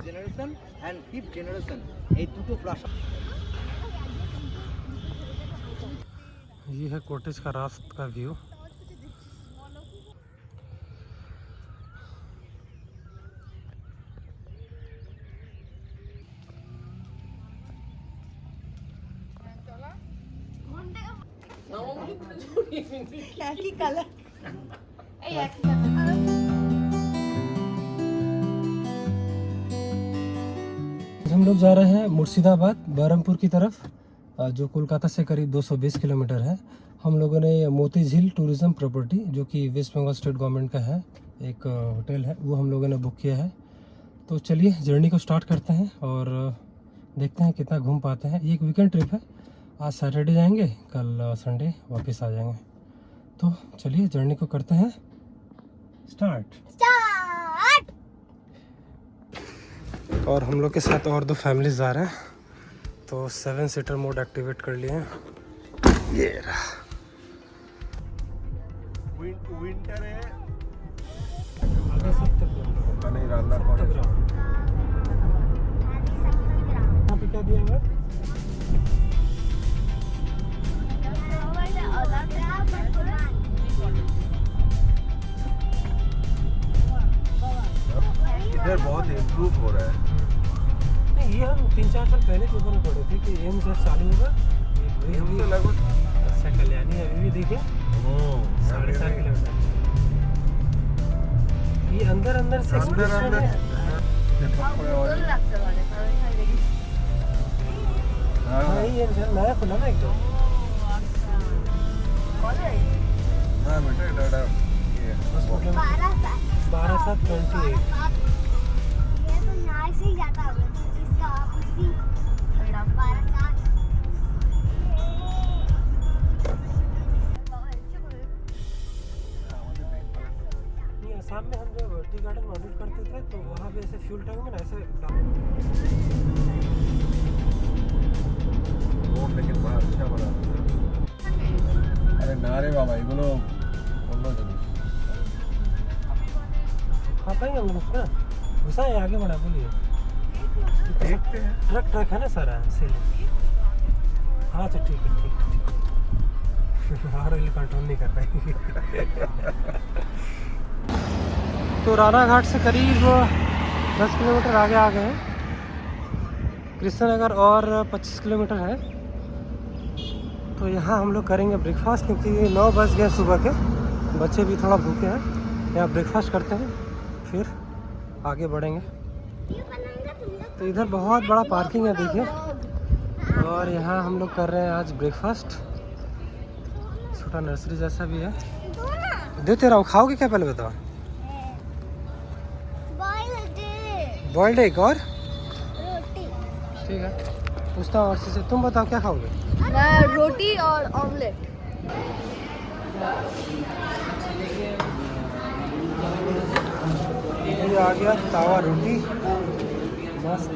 Generation and fifth generation এই দুটো প্রাসাদ। ये है कॉटेज का रात का व्यू। हम लोग जा रहे हैं मुर्शिदाबाद बहरमपुर की तरफ, जो कोलकाता से करीब 220 किलोमीटर है। हम लोगों ने मोती झील टूरिज़्म प्रॉपर्टी, जो कि वेस्ट बंगाल स्टेट गवर्नमेंट का है, एक होटल है, वो हम लोगों ने बुक किया है। तो चलिए जर्नी को स्टार्ट करते हैं और देखते हैं कितना घूम पाते हैं। ये एक वीकेंड ट्रिप है, आज सैटरडे जाएंगे, कल संडे वापस आ जाएंगे। तो चलिए जर्नी को करते हैं स्टार्ट। और हम लोग के साथ और 2 फैमिलीज जा रहे हैं, तो 7 सीटर मोड एक्टिवेट कर लिए हैं। ये रहा विंटर है आगे 70 नहीं रान्ना पड़े। यहाँ पे क्या दिया हुआ है? इधर बहुत इम्प्रूव हो रहा है। नहीं, ये हम 3-4 साल पहले पेपर में पढ़े थे कि एम्स जब चालू होगा, एम्स से लगभग अच्छा कल्याणी अभी भी देखिए 7.5 किलोमीटर। ये अंदर अंदर से एक्सप्रेशन है। हाँ ये नया खुला ना एकदम। हाँ बेटा इधर 12/7/28। शाम में हम जब टी गार्डन में ऑडिट करते थे तो वहाँ पे ऐसे फ्यूल टैंक में ना ऐसे रोड लेकिन बड़ा अच्छा बना। अरे ना रे बाबा এগুলো অন্য জিনিস। खा पाएंगे हम लोग उसका घुसाएं आगे बढ़ा बोलिए। देखते हैं। ट्रक है ना सारा इसीलिए। हाँ अच्छा ठीक है ठीक और कंट्रोल नहीं कर पाएंगे। तो राणा घाट से करीब 10 किलोमीटर आगे आ गए हैं। कृष्णनगर और 25 किलोमीटर है। तो यहाँ हम लोग करेंगे ब्रेकफास्ट, क्योंकि 9 बज गए सुबह के, बच्चे भी थोड़ा भूखे हैं। यहाँ ब्रेकफास्ट करते हैं फिर आगे बढ़ेंगे। तो इधर बहुत बड़ा पार्किंग है देखिए, और यहाँ हम लोग कर रहे हैं आज ब्रेकफास्ट। छोटा नर्सरी जैसा भी है, देते रहा हूँ। खाओगे क्या पहले बताओ? बॉइल्ड एग और रोटी। ठीक है, पूछता हूँ और से। तुम बताओ क्या खाओगे? मैं रोटी और ऑमलेट। ये आ गया तावा रोटी, मस्त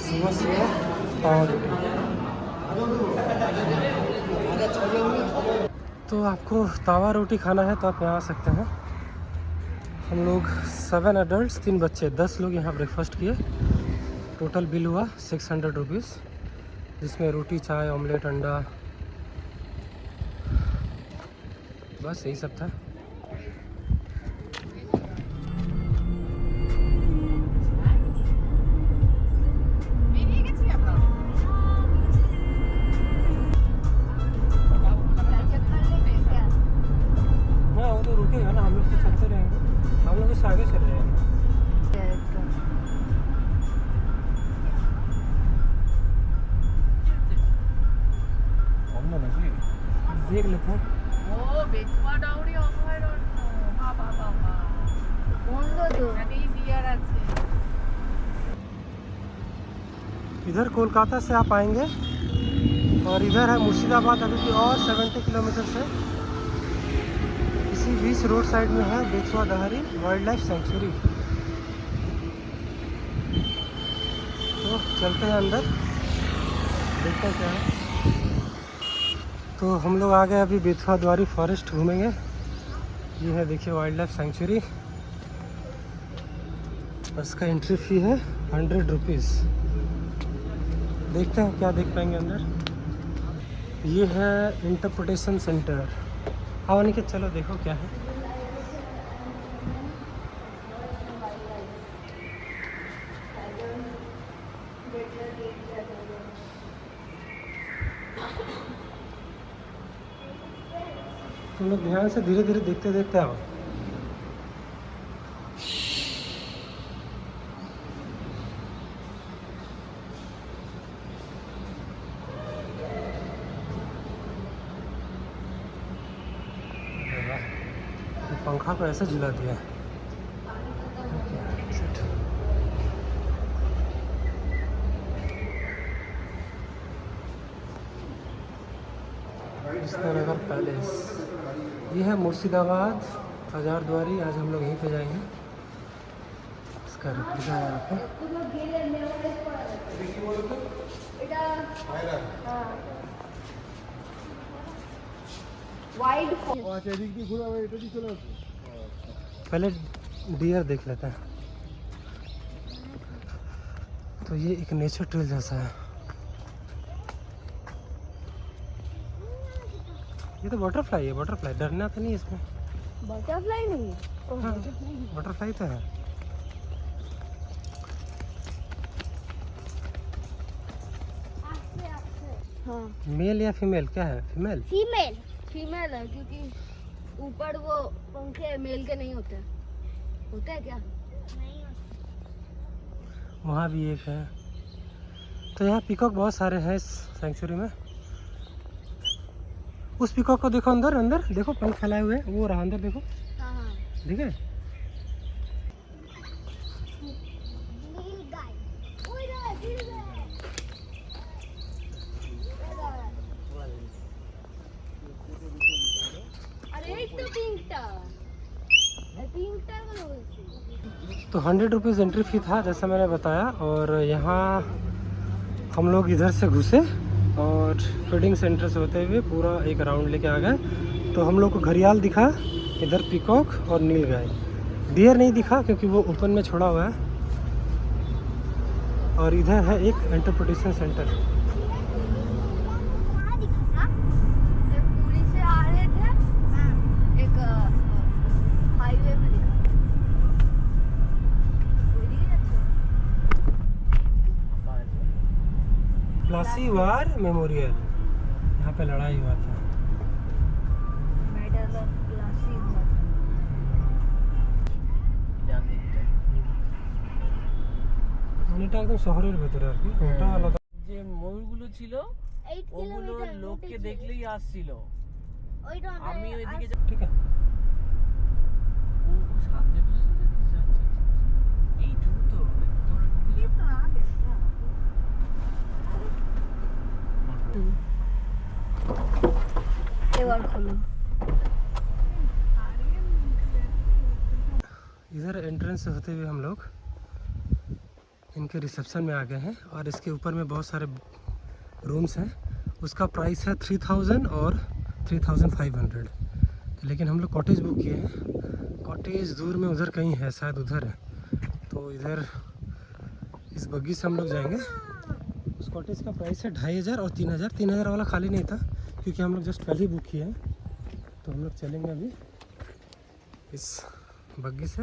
सुबह सुबह तावा रोटी। तो आपको तावा रोटी खाना है तो आप यहाँ आ सकते हैं। हम लोग 7 एडल्ट 3 बच्चे 10 लोग यहाँ ब्रेकफास्ट किए। टोटल बिल हुआ 600 रुपीज़, जिसमें रोटी, चाय, ऑमलेट, अंडा, बस यही सब था। हाँ वो तो रुकेगा ना, हम लोग तो चलते रहेंगे, हम लोग इससे आगे चल जाएंगे। देख लेते हैं। इधर कोलकाता से आप आएंगे और इधर है मुर्शिदाबाद, अभी भी और 70 किलोमीटर से। इसी बीच रोड साइड में है बेतवा दहारी वाइल्ड लाइफ सेंचुरी। तो चलते हैं अंदर, देखते हैं क्या है। तो हम लोग आ गए अभी बेतवा द्वारी फॉरेस्ट घूमेंगे। ये है देखिए वाइल्ड लाइफ सेंचुरी। और इसका एंट्री फी है 100 रुपीज़। देखते हैं क्या देख पाएंगे अंदर। ये है इंटरप्रिटेशन सेंटर। आओ निके चलो देखो क्या है। तुम लोग ध्यान से धीरे धीरे देखते देखते आओ। पंखा को ऐसे झुला दिया है। नगर पैलेस ये है मुर्शिदाबाद हजारद्वारी। आज हम लोग यहीं पे जाएंगे। इसका रेप्लिका है यहाँ पे। पहले डियर देख लेते हैं। तो ये एक नेचर ट्रेल जैसा है। ये तो बटरफ्लाई है। बटरफ्लाई डरना तो नहीं इसमें। बटरफ्लाई नहीं है। हाँ, बटरफ्लाई तो है। हाँ मेल या फीमेल क्या है? फीमेल। फीमेल फीमेल है क्योंकि ऊपर वो पंखे मेल के नहीं होते। होता है क्या? नहीं होता। वहाँ भी एक है। तो यहाँ पीकॉक बहुत सारे हैं इस सेंचुरी में। उस पीकॉक को देखो अंदर अंदर देखो, पंख फैलाए हुए हैं। वो रहा अंदर देखो। हाँ हाँ। ठीक है। अरे एक तो तो 100 रुपीज़ एंट्री फी था जैसा मैंने बताया। और यहाँ हम लोग इधर से घुसे और फीडिंग सेंटर से होते हुए पूरा एक राउंड लेके आ गए। तो हम लोग को घड़ियाल दिखा, इधर पीकॉक और नीलगाय। डियर नहीं दिखा क्योंकि वो ओपन में छोड़ा हुआ है। और इधर है एक इंटरप्रिटेशन सेंटर। पूरी से आ रहे थे एक हाईवे में दिखा। प्लासी वार मेमोरियल, यहाँ पे लड़ाई हुआ था। मेडल ऑफ प्लासी वार। এটা একদম শহরের ভেতরে আর কি। ওটা আলাদা। যে ময়ূরগুলো ছিল ওগুলো লোককে দেখলেই আসছিল। আমি ওইদিকে ঠিক আছে। সামনে এইটুকু তো এবার খোলো। इधर एंट्रेंस से होते हुए हम लोग इनके रिसेप्शन में आ गए हैं। और इसके ऊपर में बहुत सारे रूम्स हैं। उसका प्राइस है 3000 और 3500। लेकिन हम लोग कॉटेज बुक किए हैं। कॉटेज दूर में उधर कहीं है, शायद उधर है। तो इधर इस बग्गी से हम लोग जाएंगे। उस कॉटेज का प्राइस है 2500 और 3000। 3000 वाला खाली नहीं था क्योंकि हम लोग जस्ट कल ही बुक किए हैं। तो हम लोग चलेंगे अभी इस बग्गी से।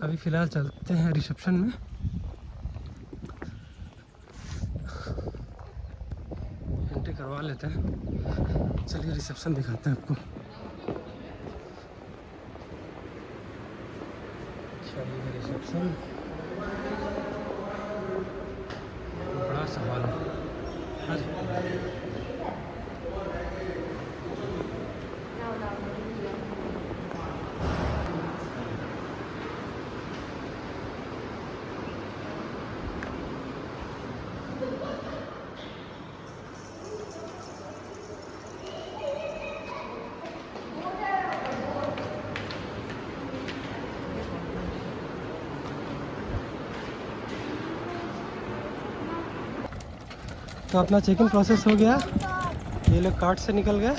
अभी फ़िलहाल चलते हैं रिसेप्शन में। एंट्री करवा लेते हैं। चलिए रिसेप्शन दिखाते हैं आपको। चलिए रिसेप्शन बड़ा सा हॉल है। तो अपना चेकिंग प्रोसेस हो गया। ये लोग कार्ट से निकल गए।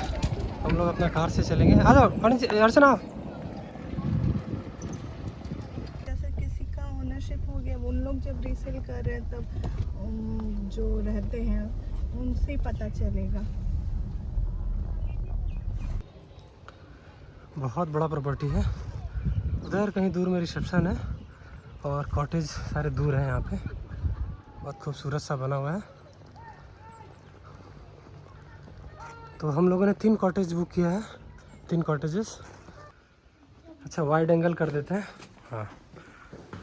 हम लोग अपना कार से चलेंगे। आ जाओ अर्चना। जैसे किसी का ओनरशिप हो गया, उन लोग जब रीसेल कर रहे हैं तब जो रहते हैं उनसे ही पता चलेगा। बहुत बड़ा प्रॉपर्टी है। उधर कहीं दूर में रिसेप्शन है और कॉटेज सारे दूर हैं। यहाँ पे बहुत खूबसूरत सा बना हुआ है। तो हम लोगों ने 3 कॉटेज बुक किया है, 3 कॉटेजेस। अच्छा, वाइड एंगल कर देते हैं। हाँ,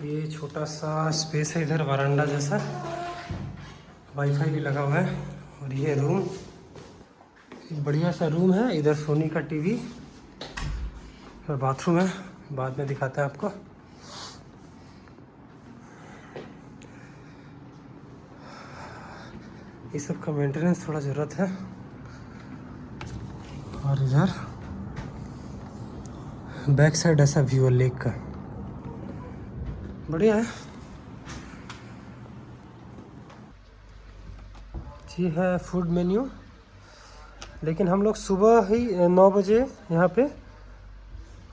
ये छोटा सा स्पेस है इधर, वरांडा जैसा, वाईफाई भी लगा हुआ है। और ये रूम, एक बढ़िया सा रूम है। इधर सोनी का टीवी और बाथरूम है, बाद में दिखाते हैं आपको। ये सब का मेंटेनेंस थोड़ा ज़रूरत है। और इधर बैक साइड ऐसा व्यू है लेक का, बढ़िया है। ये है फूड मेन्यू, लेकिन हम लोग सुबह ही 9 बजे यहाँ पे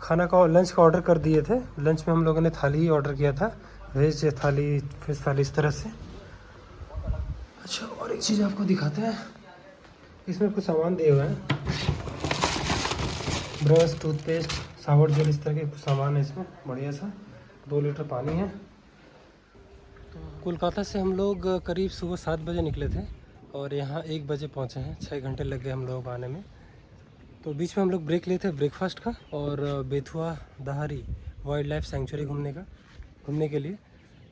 खाना का लंच का ऑर्डर कर दिए थे। लंच में हम लोगों ने थाली ही ऑर्डर किया था, वेज थाली, फिश थाली, इस तरह से। अच्छा, और एक चीज़ आपको दिखाते हैं, इसमें कुछ सामान दिए हुए हैं, ब्रश, टूथपेस्ट, सावर जेल, इस तरह के कुछ सामान है इसमें। बढ़िया सा 2 लीटर पानी है। तो कोलकाता से हम लोग करीब सुबह 7 बजे निकले थे और यहाँ 1 बजे पहुँचे हैं। 6 घंटे लग गए हम लोग आने में। तो बीच में हम लोग ब्रेक लिए थे ब्रेकफास्ट का और बेथुआ दहारी वाइल्ड लाइफ सेंचुरी घूमने के लिए।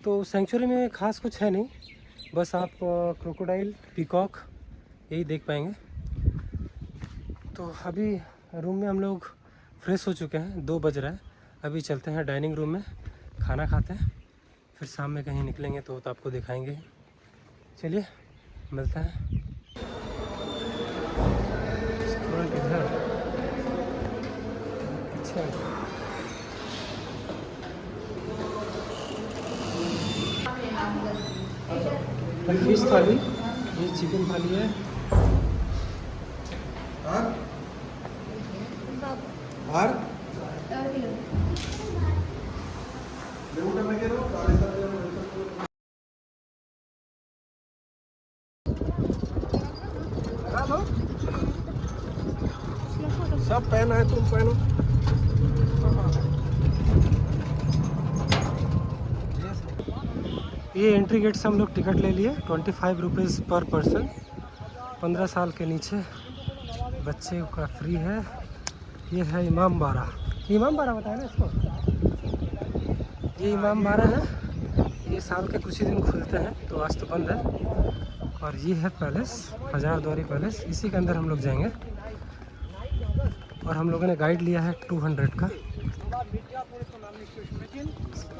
तो सेंचुरी में ख़ास कुछ है नहीं, बस आप क्रोकोडाइल, पीकॉक यही देख पाएंगे। तो अभी रूम में हम लोग फ्रेश हो चुके हैं, 2 बज रहा है। अभी चलते हैं डाइनिंग रूम में, खाना खाते हैं, फिर शाम में कहीं निकलेंगे तो आपको दिखाएंगे। चलिए मिलते हैं। इधर अच्छा, फिश थाली, ये चिकन थाली है। सब पहना है, तुम पहनो। ये एंट्री गेट से हम लोग टिकट ले लिए, 25 रुपीज़ पर पर्सन। 15 साल के नीचे बच्चे का फ्री है। ये है इमाम बाड़ा, इमाम बाड़ा बताया ना इसको। ये इमाम बाड़ा है, ये साल के कुछ ही दिन खुलते हैं, तो आज तो बंद है। और ये है पैलेस, हजारद्वारी पैलेस, इसी के अंदर हम लोग जाएंगे। और हम लोगों ने गाइड लिया है 200 का।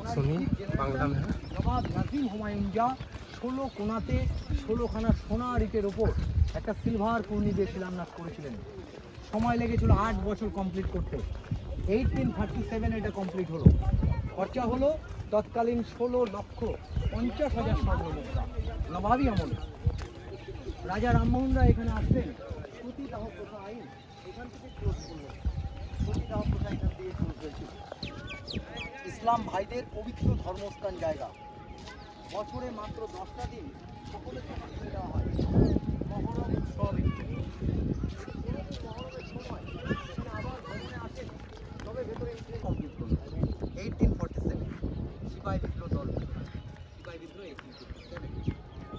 सुनिए, बांग्ला में है। নবাব নাজিম হুমায়ুন যা 16 কোনাতে 16খানা সোনার ইটের ওপর একটা সিলভার পূর্ণি দিয়ে শিলান্যাস করেছিলেন। সময় লেগেছিল 8 বছর কমপ্লিট করতে। 1837 এটা কমপ্লিট হলো। খরচা হলো তৎকালীন 16,50,000 স্বর্ণমুদ্রা। নবাবী আমলে রাজা রামমোহন রায় এখানে আসলেন, সতীদাহ প্রথা আইন এখান থেকে ক্লোজ করলেন। সতীদাহ প্রথা এখান থেকে ক্লোজ হয়েছিল। ইসলাম ভাইদের পবিত্র ধর্মস্থান জায়গা। বছরে মাত্র 10টা দিন সকলকে পাঠিয়ে দেওয়া হয়। মহরম উৎসবে মহরমের সময় এখানে আবার ভ্রমণে আসেন, তবে ভেতরে এন্ট্রি কমপ্লিট করল। 1847 সিপাহী বিদ্রোহ দল, সিপাহী বিদ্রোহ 1857।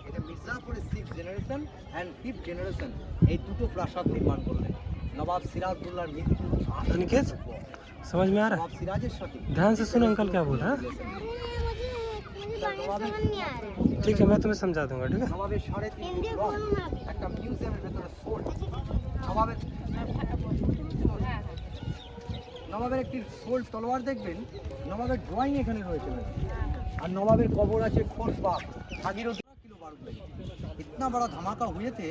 এটা মির্জাপুরের 6th generation and 5th generation এই দুটো প্রাসাদ নির্মাণ করলেন। নবাব সিরাজউদ্দৌলার মৃত্যুর अनिकेत, समझ में आ रहा নবাব সিরাজের সাথে है? ध्यान से सुनो अंकल क्या बोल रहा है। ठीक है, मैं तुम्हें समझा दूंगा, ठीक है। নবাবের 3.5 লং একটা মিউজিয়ামের ভেতরে সোল্ড। নবাবের একটি সোল্ড তলোয়ার দেখবেন, নবাবের ড্রয়িং এখানে রয়েছে। और नवाबेर कबर আছে खोसबाग, भागीरथी किलो बारूद लगी। इतना बड़ा धमाका हुए थे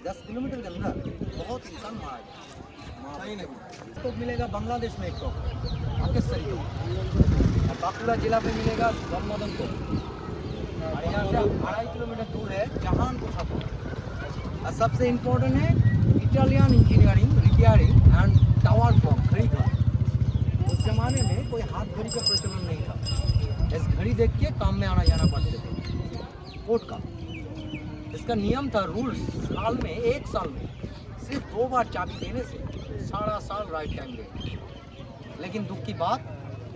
10 किलोमीटर के अंदर, बहुत इंसान मारा गया। तो मिलेगा बांग्लादेश में एक टॉप आकेशरी टॉप, और बांकुड़ा जिला में मिलेगा धर्मदन टॉप, और यहाँ से 2.5 किलोमीटर दूर है जहानपुर ठाकुर। और सबसे इम्पोर्टेंट है Italian engineering, repairing and tower from घड़ी घर। उस जमाने में कोई हाथ घड़ी का प्रचलन नहीं था, इस घड़ी देख के काम में आना जाना पड़ते थे, कोर्ट का। इसका नियम था, रूल्स, साल में, 1 साल में सिर्फ 2 बार चाबी देने से सारा साल राइट टाइम दे। लेकिन दुख की बात,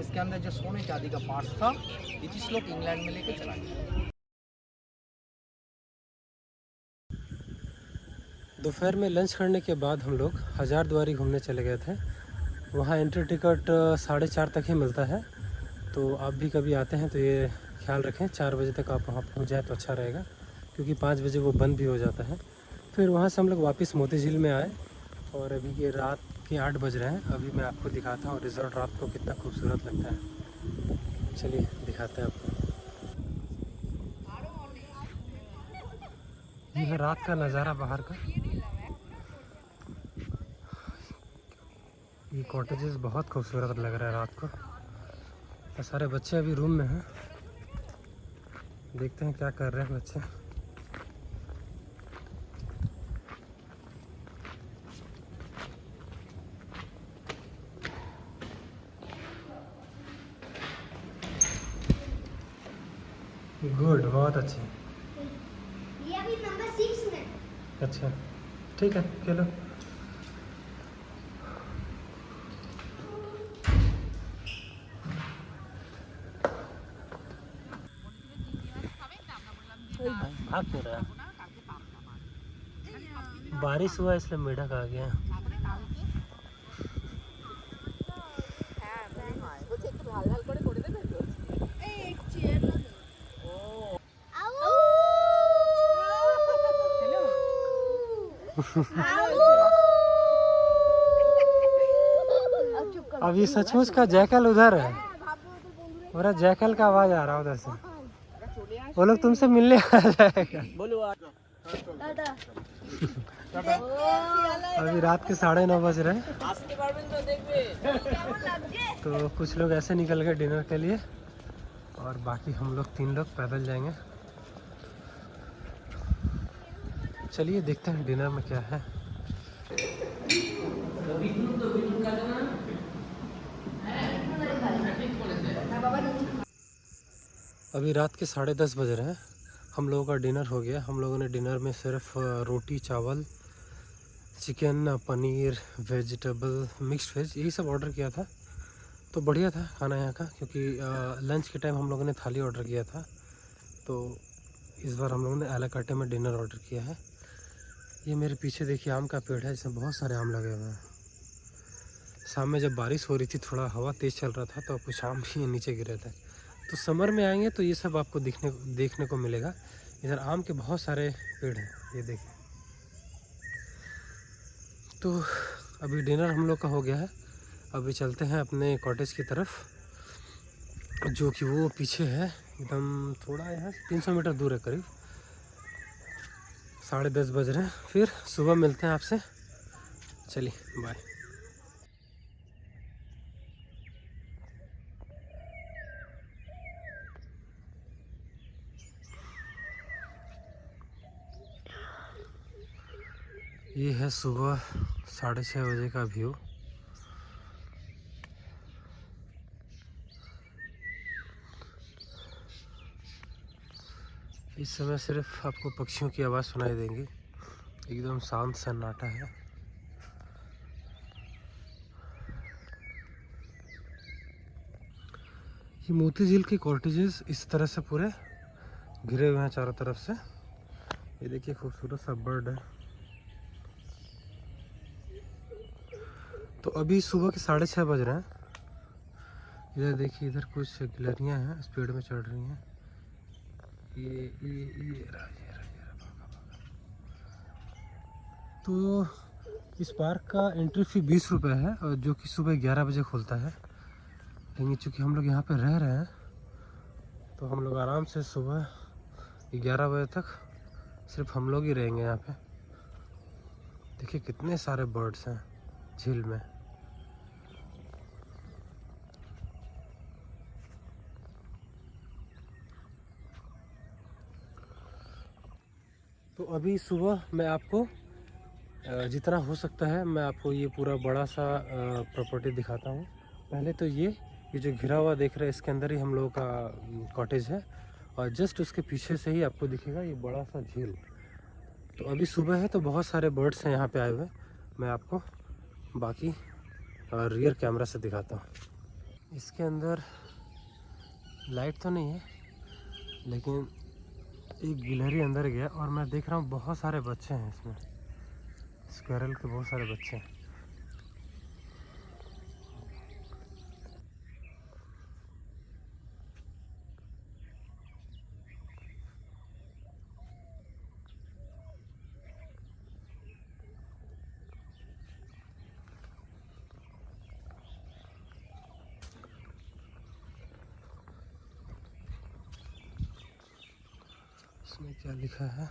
इसके अंदर जो सोने चांदी का पार्ट्स था, ब्रिटिश लोग इंग्लैंड में लेके चला गया। दोपहर में लंच करने के बाद हम लोग हज़ारद्वारी घूमने चले गए थे। वहाँ एंट्री टिकट 4:30 तक ही मिलता है, तो आप भी कभी आते हैं तो ये ख्याल रखें 4 बजे तक आप वहाँ पहुँच जाए तो अच्छा रहेगा, क्योंकि 5 बजे वो बंद भी हो जाता है। फिर वहाँ से हम लोग वापस मोती झील में आए और अभी ये रात के 8 बज रहे हैं। अभी मैं आपको दिखाता हूँ रिजॉर्ट रात को कितना खूबसूरत लगता है। चलिए दिखाते हैं आपको। ये है रात का नज़ारा बाहर का। ये कॉटेजेस बहुत खूबसूरत लग रहा है रात को। और सारे बच्चे अभी रूम में हैं, देखते हैं क्या कर रहे हैं बच्चे। गुड, बहुत अच्छे। ये अभी नंबर 6 में। अच्छा ठीक है, चलो। भाग क्यों रहा है? बारिश हुआ इसलिए मेढक आ गया। अब ये सचमुच का जैकल उधर है, पूरा जैकल का आवाज आ रहा है उधर से। वो लोग तुमसे मिलने आ जाएगा। अभी रात के 9:30 बज रहे हैं, तो कुछ लोग ऐसे निकल गए डिनर के लिए और बाकी हम लोग 3 लोग पैदल जाएंगे। चलिए देखते हैं डिनर में क्या है। अभी रात के 10:30 बज रहे हैं। हम लोगों का डिनर हो गया। हम लोगों ने डिनर में सिर्फ रोटी, चावल, chicken, paneer, vegetable, mixed veg, यही सब ऑर्डर किया था। तो बढ़िया था खाना यहाँ का, क्योंकि लंच के टाइम हम लोगों ने थाली ऑर्डर किया था, तो इस बार हम लोगों ने आ ला कार्टे में डिनर ऑर्डर किया है। ये मेरे पीछे देखिए आम का पेड़ है, जिसमें बहुत सारे आम लगे हुए हैं। शाम में जब बारिश हो रही थी, थोड़ा हवा तेज़ चल रहा था, तो कुछ आम भी नीचे गिरे थे। तो समर में आएंगे तो ये सब आपको देखने को मिलेगा। इधर आम के बहुत सारे पेड़ हैं, ये देखिए। तो अभी डिनर हम लोग का हो गया है। अभी चलते हैं अपने कॉटेज की तरफ, जो कि वो पीछे है एकदम, थोड़ा यहाँ 300 मीटर दूर है करीब। 10:30 बज रहे हैं। फिर सुबह मिलते हैं आपसे। चलिए बाय। ये है सुबह 6:30 बजे का व्यू। इस समय सिर्फ आपको पक्षियों की आवाज़ सुनाई देंगी, एकदम शांत सन्नाटा है। ये मोती झील के कॉटेजेस इस तरह से पूरे घिरे हुए हैं चारों तरफ से। ये देखिए खूबसूरत सा बर्ड है। तो अभी सुबह के 6:30 बज रहे हैं। इधर देखिए, इधर कुछ गिलहरियाँ हैं, इस पेड़ में चढ़ रही हैं। ये तो इस पार्क का एंट्री फी 20 रुपये है, और जो कि सुबह 11 बजे खुलता है। लेकिन चूँकि हम लोग यहाँ पे रह रहे हैं, तो हम लोग आराम से सुबह 11 बजे तक सिर्फ हम लोग ही रहेंगे यहाँ पे। देखिए कितने सारे बर्ड्स हैं झील में। तो अभी सुबह मैं आपको जितना हो सकता है मैं आपको ये पूरा बड़ा सा प्रॉपर्टी दिखाता हूँ। पहले तो ये ये जो घिरा हुआ देख रहे हैं इसके अंदर ही हम लोगों का कॉटेज है, और जस्ट उसके पीछे से ही आपको दिखेगा ये बड़ा सा झील। तो अभी सुबह है तो बहुत सारे बर्ड्स हैं यहाँ पे आए हुए। मैं आपको बाकी रियर कैमरा से दिखाता हूँ। इसके अंदर लाइट तो नहीं है, लेकिन एक गिलहरी अंदर गया और मैं देख रहा हूँ बहुत सारे बच्चे हैं इसमें, स्क्वेरल के बहुत सारे बच्चे हैं। इसमें क्या लिखा है?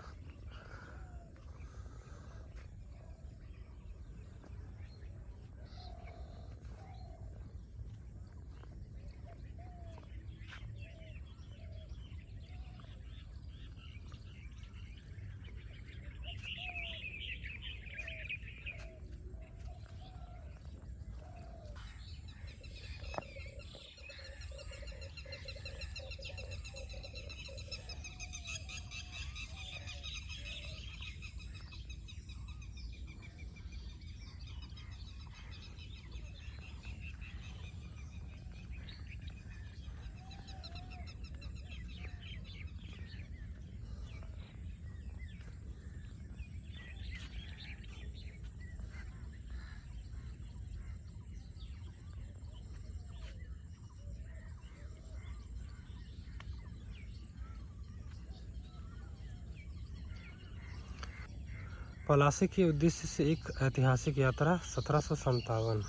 पलासी के उद्देश्य से एक ऐतिहासिक यात्रा 1757।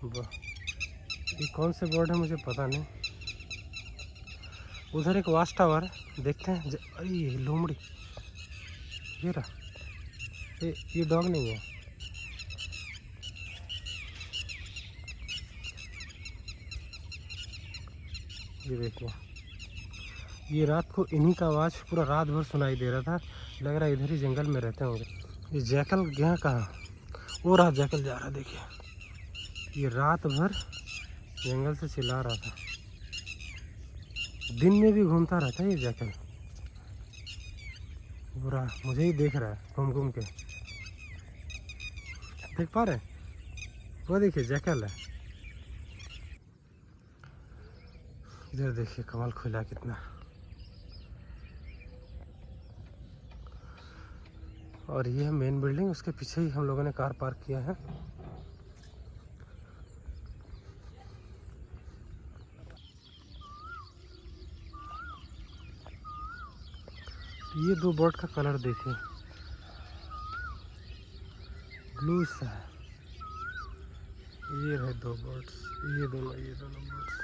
वाह, ये कौन से बोर्ड है मुझे पता नहीं। उधर एक वाच टावर देखते हैं। अरे लोमड़ी, ये रहा। ये डॉग नहीं है, ये देखिए। ये रात को इन्हीं का आवाज़ पूरा रात भर सुनाई दे रहा था। लग रहा है इधर ही जंगल में रहते होंगे। ये जैकल गया कहाँ? वो रहा जैकल जा रहा, देखिए। ये रात भर जंगल से चिल्ला रहा था। दिन में भी घूमता रहता है ये जैकल। पूरा मुझे ही देख रहा है घूम घूम के। देख पा रहे? वो देखिए जैकल है। इधर देखिए कमल खुला कितना। और ये है मेन बिल्डिंग, उसके पीछे ही हम लोगों ने कार पार्क किया है। ये दो बर्ड का कलर देखिए, ब्लू सा है। ये रहे दो बर्ड्स, ये दोनों बर्ड्स।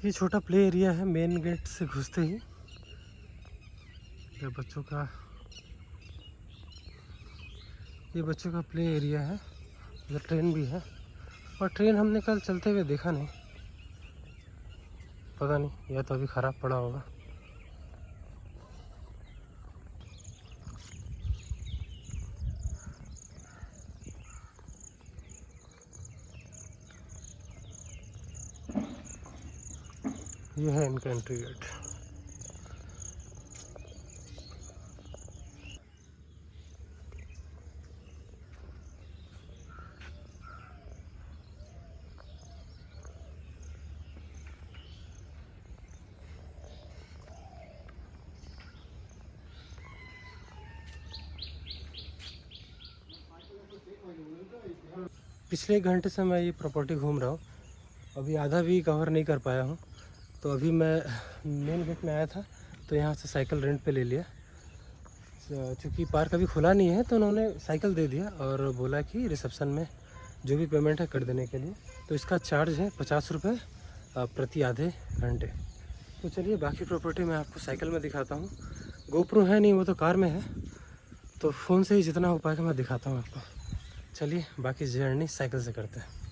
ये छोटा प्ले एरिया है मेन गेट से घुसते ही। ये बच्चों का प्ले एरिया है। इधर ट्रेन भी है, और ट्रेन हमने कल चलते हुए देखा नहीं, पता नहीं या तो अभी ख़राब पड़ा होगा। ये है इनका एंट्री गेट। पिछले 1 घंटे से मैं ये प्रॉपर्टी घूम रहा हूँ। अभी आधा भी कवर नहीं कर पाया हूँ। तो अभी मैं मेन गेट में आया था तो यहाँ से साइकिल रेंट पे ले लिया। चूँकि पार्क अभी खुला नहीं है तो उन्होंने साइकिल दे दिया और बोला कि रिसेप्शन में जो भी पेमेंट है कर देने के लिए। तो इसका चार्ज है 50 रुपये प्रति आधे घंटे। तो चलिए बाकी प्रॉपर्टी मैं आपको साइकिल में दिखाता हूँ। गोप्रो है नहीं, वो तो कार में है, तो फ़ोन से ही जितना हो पाएगा मैं दिखाता हूँ आपको। चलिए बाकी जर्नी साइकिल से करते हैं।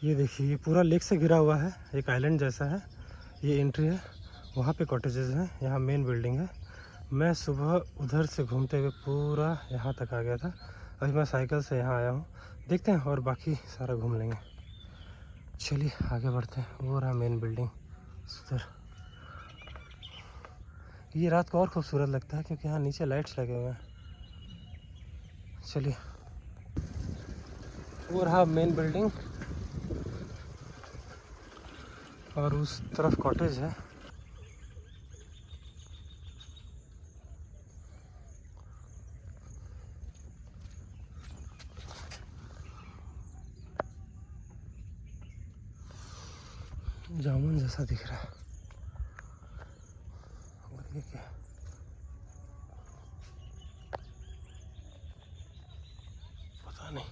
ये देखिए ये पूरा लेक से घिरा हुआ है, एक आइलैंड जैसा है। ये एंट्री है, वहाँ पे कॉटेजेस हैं, यहाँ मेन बिल्डिंग है। मैं सुबह उधर से घूमते हुए पूरा यहाँ तक आ गया था। अभी मैं साइकिल से यहाँ आया हूँ, देखते हैं और बाकी सारा घूम लेंगे। चलिए आगे बढ़ते हैं। वो रहा मेन बिल्डिंग उधर। ये रात को और खूबसूरत लगता है क्योंकि यहाँ नीचे लाइट्स लगे हुए हैं। चलिए वो रहा मेन बिल्डिंग और उस तरफ कॉटेज है। जामुन जैसा दिख रहा है। और ये क्या है? पता नहीं।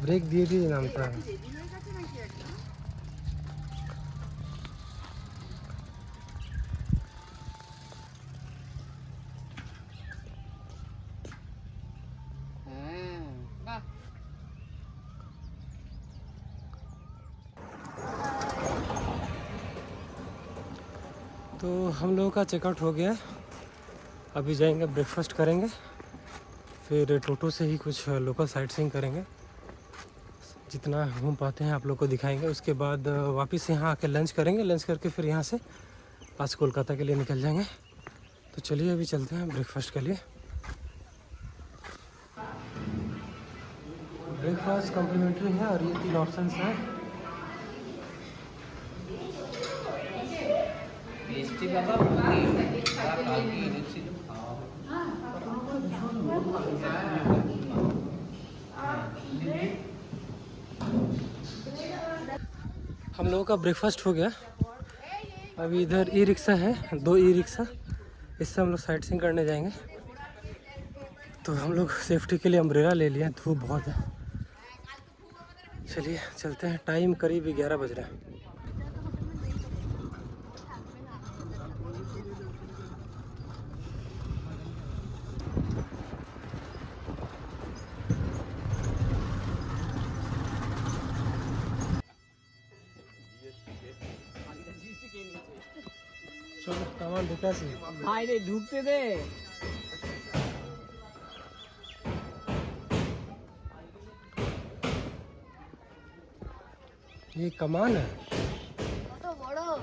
ब्रेक दिए दिए नामता है। तो हम लोगों का चेकआउट हो गया है। अभी जाएंगे ब्रेकफास्ट करेंगे, फिर टोटो से ही कुछ लोकल साइट सीइंग करेंगे। जितना घूम पाते हैं आप लोग को दिखाएंगे। उसके बाद वापस यहाँ आके लंच करेंगे। लंच करके फिर यहाँ से आज कोलकाता के लिए निकल जाएंगे। तो चलिए अभी चलते हैं ब्रेकफास्ट के लिए। ब्रेकफास्ट कम्प्लीमेंट्री है और ये 3 ऑप्शंस हैं। हम लोगों का ब्रेकफास्ट हो गया। अभी इधर ई रिक्शा है, 2 ई रिक्शा, इससे हम लोग साइट सीइंग करने जाएंगे। तो हम लोग सेफ्टी के लिए अम्ब्रेला ले लिए, धूप बहुत है। चलिए चलते हैं। टाइम करीब 11 बज रहा है। चलो सामान दिखा सी भाई रे ढूकते दे। ये कमान है। तो बड़ो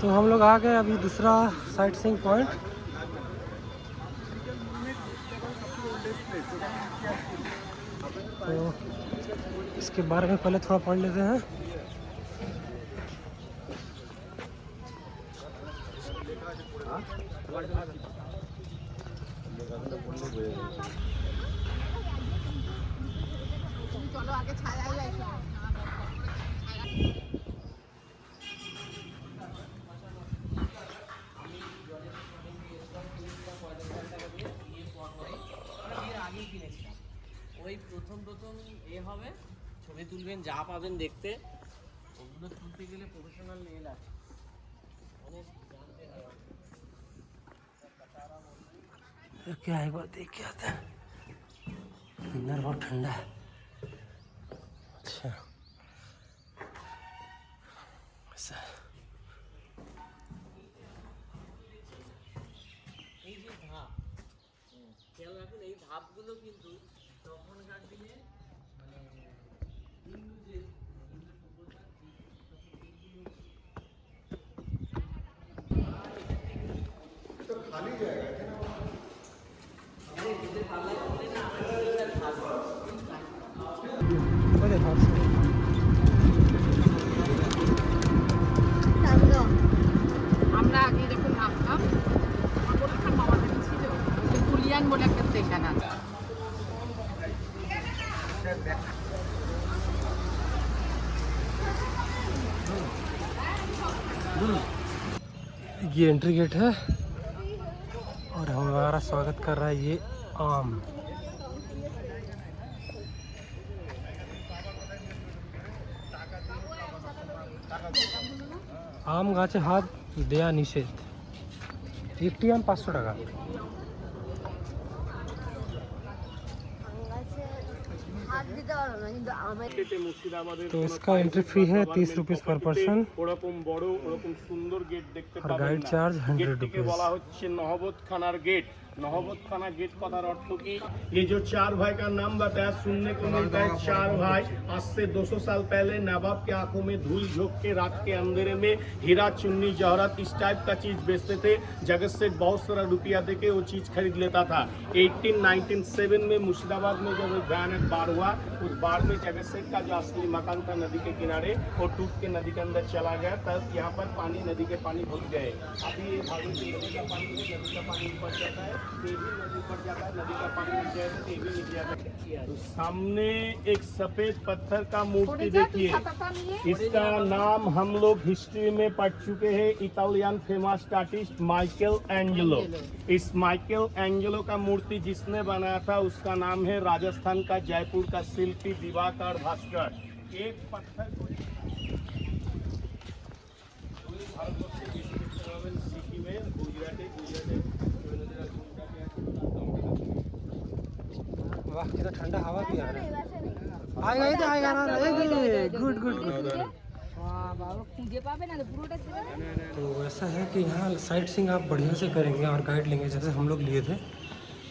तो हम लोग आ गए अभी दूसरा साइट सीइंग पॉइंट। तो इसके बारे में पहले थोड़ा पढ़ लेते हैं। কিনেছিলাম। ওই প্রথম এ হবে, ছবি তুলবেন, যা পাবেন দেখতে, ওগুলো তুলতে গেলে প্রফেশনাল নিয়ে লাগে, অনেক জানতে হয়। क्या है बात, देख के आता है अंदर बहुत ठंडा है। अच्छा ऐसा है। এই যে ধাপ, খেয়াল রাখুন, এই ধাপগুলো কিন্তু তখনকার দিনে মানে হিন্দু যে হিন্দু সভ্যতার আমরা আগে যখন নামতাম আমার বলে একটা মামা বাড়ি ছিল, ওই কুলিয়ান বলে একটা স্টেশন আছে। ये एंट्री गेट है और हमारा स्वागत कर रहा है ये आम। আম গাছে হাত দেয়া নিষেধ, একটি আম 500 টাকা। হাত দিতে পারো না, কিন্তু আমের तो इसका एंट्री फी है 30 रुपीज पर पर्सन ওরকম বড় ওরকম সুন্দর গেট দেখতে और পাবেন गाइड না। चार्ज 100 गेटটিকে रुपीज। বলা হচ্ছে নহবত खानार गेट। নহবत खाना गेट কথার অর্থ কি? ये जो चार भाई का नाम बताया सुनने को मिलता है। चार भाई आज से 200 साल पहले नवाब के आंखों में धूल झोंक के रात के अंधेरे में हीरा चुन्नी जौहरत इस टाइप का चीज बेचते थे। जगत से बहुत सारा रुपया देके वो चीज खरीद लेता था। 1997 में मुर्शिदाबाद में जब एक भयानक बाढ़ हुआ, उस बाढ़ में जगत सेठ का जो असली मकान था नदी के किनारे, वो टूट के नदी के अंदर चला गया। तब यहाँ पर पानी, नदी के पानी घुस गए। अभी ये भागीरथी नदी का पानी है, नदी का पानी ऊपर जाता है, देवी नदी ऊपर जाता है, नदी का पानी नीचे आता है, देवी नीचे आता है। तो सामने एक सफेद पत्थर का मूर्ति देखिए, इसका नाम हम लोग हिस्ट्री में पढ़ चुके हैं, Italian famous artist Michael Angelo. इस माइकल एंजेलो का मूर्ति जिसने बनाया था उसका नाम है राजस्थान का जयपुर का शिल्पी दिवाकर भास्कर। एक पत्थर को ভারতবর্ষে বেশি দেখতে পাবেন সিকিমে, গুজরাটে वाह कितना ठंडा हवा भी आ रहा है। आएगा इधर आएगा ना, गुड गुड गुड। तो ऐसा है कि यहाँ साइट सीइंग आप बढ़िया से करेंगे और गाइड लेंगे, जैसे हम लोग लिए थे।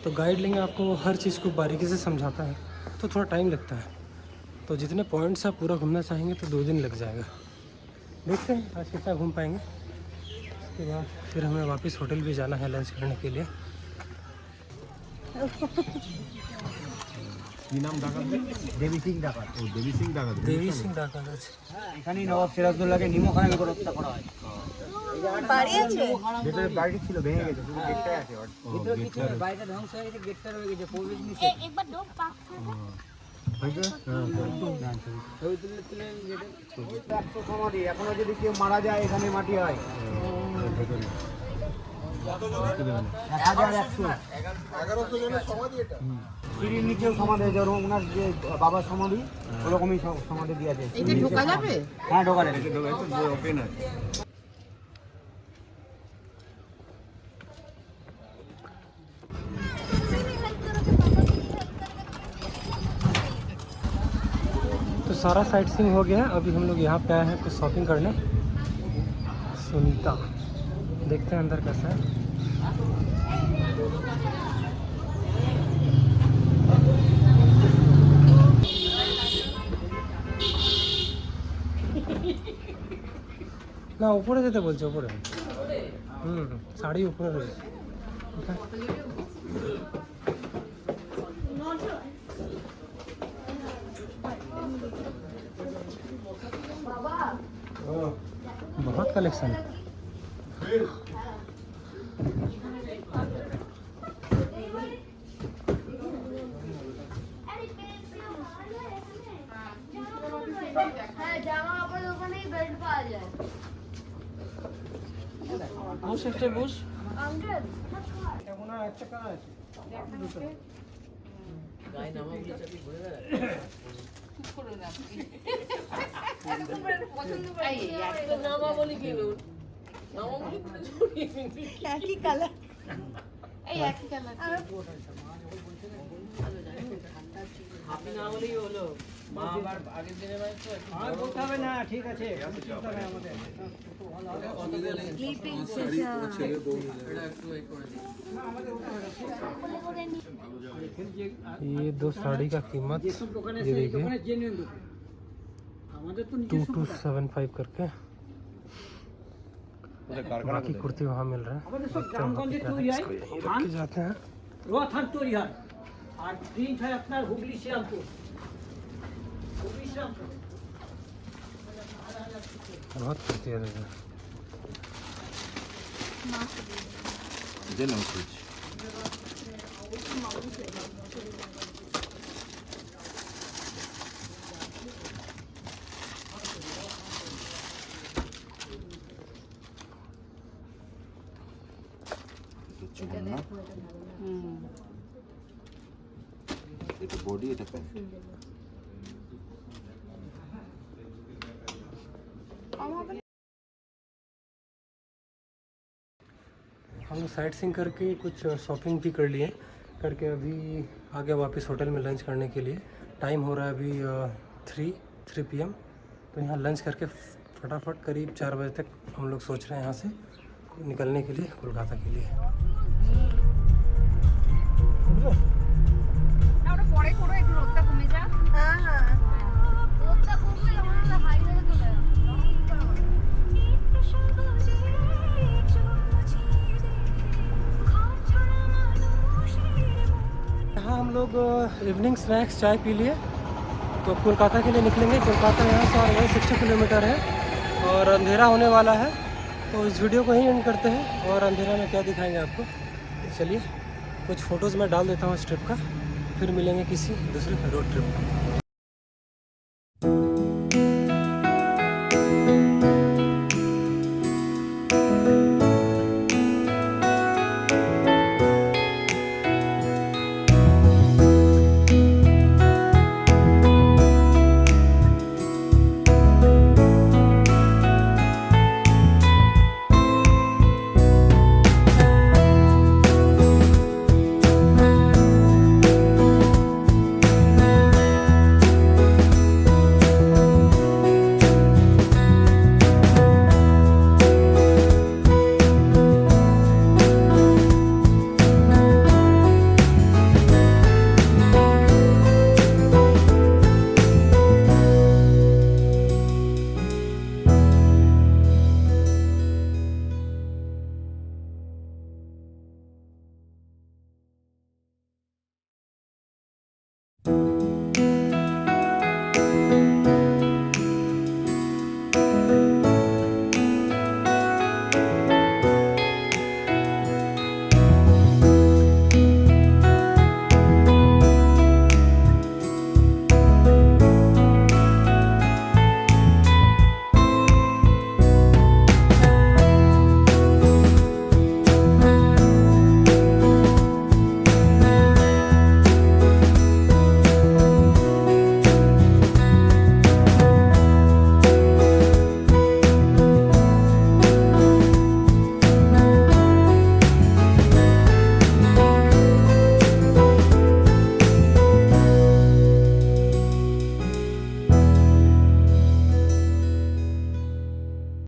तो गाइड लेंगे, आपको हर चीज़ को बारीकी से समझाता है, तो थोड़ा टाइम लगता है। तो जितने पॉइंट्स आप पूरा घूमना चाहेंगे तो 2 दिन लग जाएगा। देखते हैं आज कितना घूम पाएंगे। उसके बाद फिर हमें वापस होटल भी जाना है लंच करने के लिए। কি নাম ডাকাত? দেবী সিং ডাকাত। ও দেবী সিং ডাকাত। देवी सिंह डाका এখানেই নবাব সিরাজদৌল্লাহকে নিমখানা করে হত্যা করা হয়। বাড়ি আছে ভেতরে বাড়ি ছিল, ভেঙে গেছে, শুধু গেটটাই আছে। ভিতরে কিছু নেই, বাইরে ধ্বংস হয়ে গেছে, গেটটা রয়ে গেছে, প্রবেশ নিষেধ। একবার ঢোক পাক হয়তো 100 সমাধি, এখনো যদি কেউ মারা যায় এখানে মাটি হয়। 1100 জনের সমাধি এটা। সিঁড়ির নিচেও সমাধি আছে, ওনার যে বাবার সমাধি ওরকমই সমাধি দিয়ে আছে। এটা ঢোকা যাবে? হ্যাঁ ঢোকা যাবে। ওপেন আছে। तो सारा साइट सीइंग हो गया है। अभी हम लोग यहाँ पे आए हैं कुछ शॉपिंग करने। सुनीता, देखते हैं अंदर कैसा है। না উপরে যেতে বলছে, উপরে। শাড়ি উপরে রয়েছে। बहुत कलेक्शन है। হ্যাঁ, জামা কাপড়ের ওখানেই বেল্ট পাওয়া যায়। বস, একটা বস। আঙ্কেল এটা মনে হয় একটা কালার আছে, দুটো। গায়ে নামাগুলি চাপি ঘুরে বেড়ায়। চুপ করো না আপনি। এই একটা নামাবলি কিনুন, নামাবলি করে জড়িয়ে নিন। एक ही कलर এই একই কালার। আপনি না বলেই হলো, মা আবার আগের দিনের মানে তো একটু আর বলতে হবে না, ঠিক আছে স্লিপিং এটা একটু এই করে দিন। ये 2 साड़ी का कीमत ये देखिए 2275 करके। बाकी कुर्ती वहाँ मिल रहा है। इसको यहीं रख के जाते हैं। রোথান তৈরি হয় আর প্রিন্ট হয় আপনার হুগলি শ্রীরামপুর। হুগলি শ্রীরামপুর बहुत कुर्ती है इधर। এটা বডি, এটা প্যান্ট। हम लोग साइट सीइंग करके कुछ शॉपिंग भी कर लिए, करके अभी आ गया वापस होटल में लंच करने के लिए। टाइम हो रहा है अभी 3 PM। तो यहाँ लंच करके फटाफट करीब 4 बजे तक हम लोग सोच रहे हैं यहाँ से निकलने के लिए कोलकाता के लिए। না ওটা পরে করো, একটু রোদটা কমে যাক। हाँ हाँ রোদটা কমলে আমরা হাইওয়ে চলে যাবো। यहाँ हम लोग इवनिंग स्नैक्स चाय पी लिए, तो कोलकाता के लिए निकलेंगे। कोलकाता यहाँ से और वही 60 किलोमीटर है और अंधेरा होने वाला है, तो इस वीडियो को ही एंड करते हैं। और अंधेरा में क्या दिखाएंगे आपको, चलिए कुछ फ़ोटोज़ मैं डाल देता हूँ इस ट्रिप का, फिर मिलेंगे किसी दूसरे रोड ट्रिप में।